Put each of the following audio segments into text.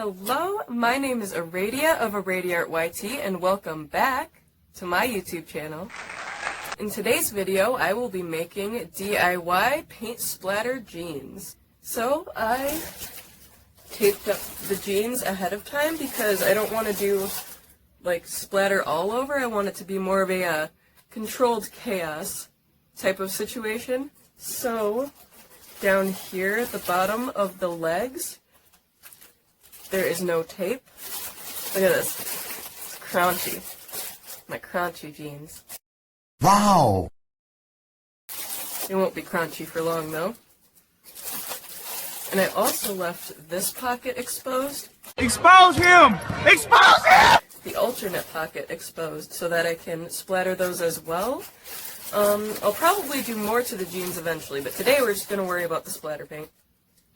Hello, my name is Aradia of Aradia Art YT, and welcome back to my YouTube channel. In today's video, I will be making DIY paint splatter jeans. So I taped up the jeans ahead of time because I don't want to do like splatter all over. I want it to be more of a controlled chaos type of situation. So down here at the bottom of the legs, there is no tape. Look at this. It's crunchy. My crunchy jeans. Wow! They won't be crunchy for long though. And I also left this pocket exposed. Expose him! Expose him! The alternate pocket exposed so that I can splatter those as well. I'll probably do more to the jeans eventually, but today we're just going to worry about the splatter paint.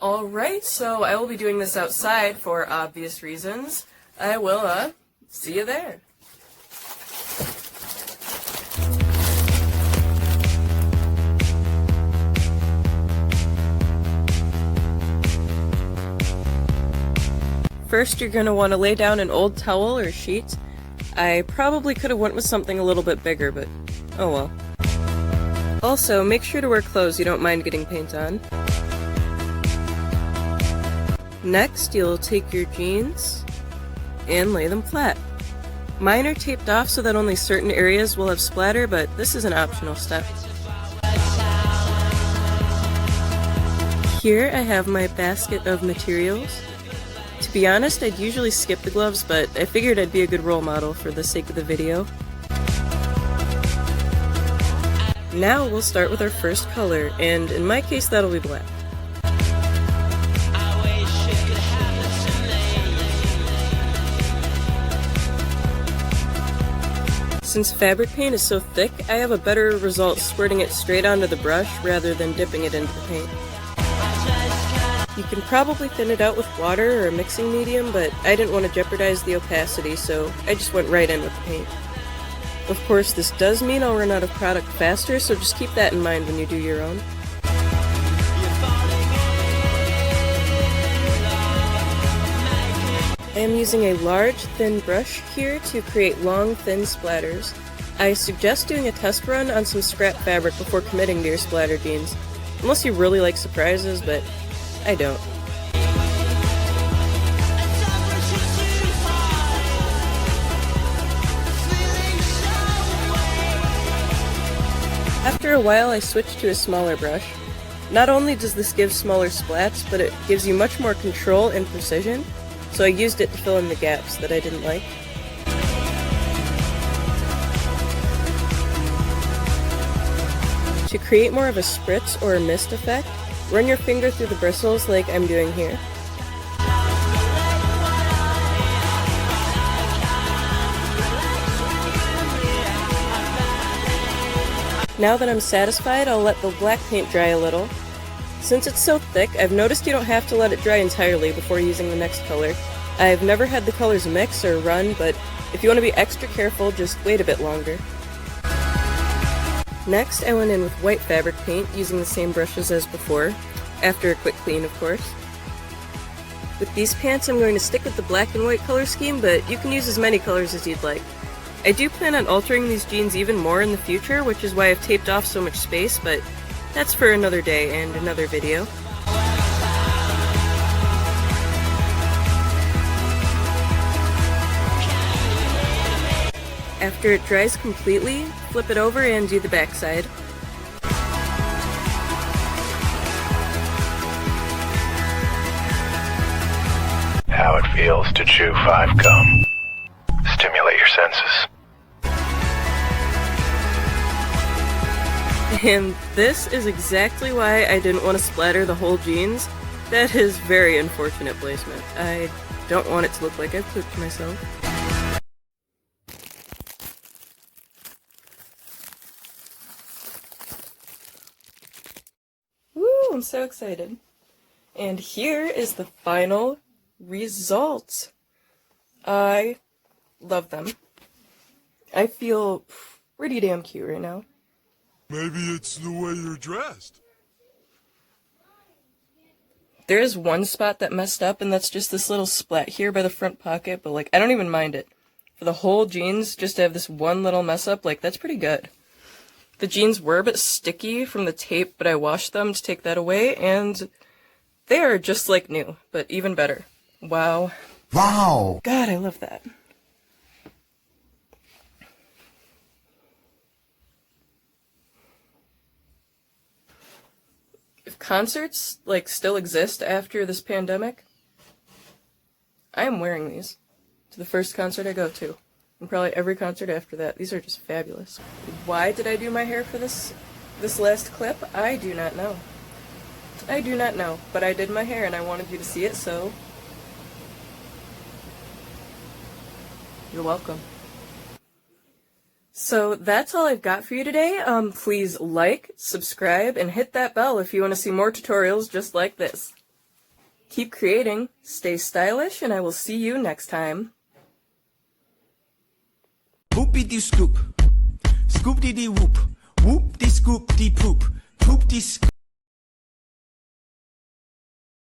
Alright, so I will be doing this outside for obvious reasons. I will, see you there. First, you're going to want to lay down an old towel or sheet. I probably could have went with something a little bit bigger, but oh well. Also, make sure to wear clothes you don't mind getting paint on. Next, you'll take your jeans and lay them flat. Mine are taped off so that only certain areas will have splatter, but this is an optional step. Here I have my basket of materials. To be honest, I'd usually skip the gloves, but I figured I'd be a good role model for the sake of the video. Now we'll start with our first color, and in my case that'll be black. Since fabric paint is so thick, I have a better result squirting it straight onto the brush rather than dipping it into the paint. You can probably thin it out with water or a mixing medium, but I didn't want to jeopardize the opacity, so I just went right in with the paint. Of course, this does mean I'll run out of product faster, so just keep that in mind when you do your own. I am using a large, thin brush here to create long, thin splatters. I suggest doing a test run on some scrap fabric before committing to your splatter jeans, unless you really like surprises, but I don't. After a while, I switched to a smaller brush. Not only does this give smaller splats, but it gives you much more control and precision, so I used it to fill in the gaps that I didn't like. To create more of a spritz or a mist effect, run your finger through the bristles like I'm doing here. Now that I'm satisfied, I'll let the black paint dry a little. Since it's so thick, I've noticed you don't have to let it dry entirely before using the next color. I've never had the colors mix or run, but if you want to be extra careful, just wait a bit longer. Next, I went in with white fabric paint using the same brushes as before, after a quick clean, of course. With these pants, I'm going to stick with the black and white color scheme, but you can use as many colors as you'd like. I do plan on altering these jeans even more in the future, which is why I've taped off so much space, but that's for another day and another video. After it dries completely, flip it over and do the back side. How it feels to chew 5 gum. Stimulate your senses. And this is exactly why I didn't want to splatter the whole jeans. That is very unfortunate placement. I don't want it to look like I've cooked myself. Woo, I'm so excited. And here is the final result. I love them. I feel pretty damn cute right now. Maybe it's the way you're dressed. There is one spot that messed up, and that's just this little splat here by the front pocket, but like, I don't even mind it. For the whole jeans, just to have this one little mess up, like, that's pretty good. The jeans were a bit sticky from the tape, but I washed them to take that away, and they are just like new, but even better. Wow. Wow. God, I love that. If concerts, like, still exist after this pandemic, I am wearing these to the first concert I go to, and probably every concert after that. These are just fabulous. Why did I do my hair for this last clip? I do not know. I do not know, but I did my hair and I wanted you to see it, so you're welcome. So that's all I've got for you today. Please like, subscribe, and hit that bell if you want to see more tutorials just like this. Keep creating, stay stylish, and I will see you next time. Whoopie-dee scoop, scoop-dee-dee whoop, whoop-dee scoop-dee poop, poop-dee scoop.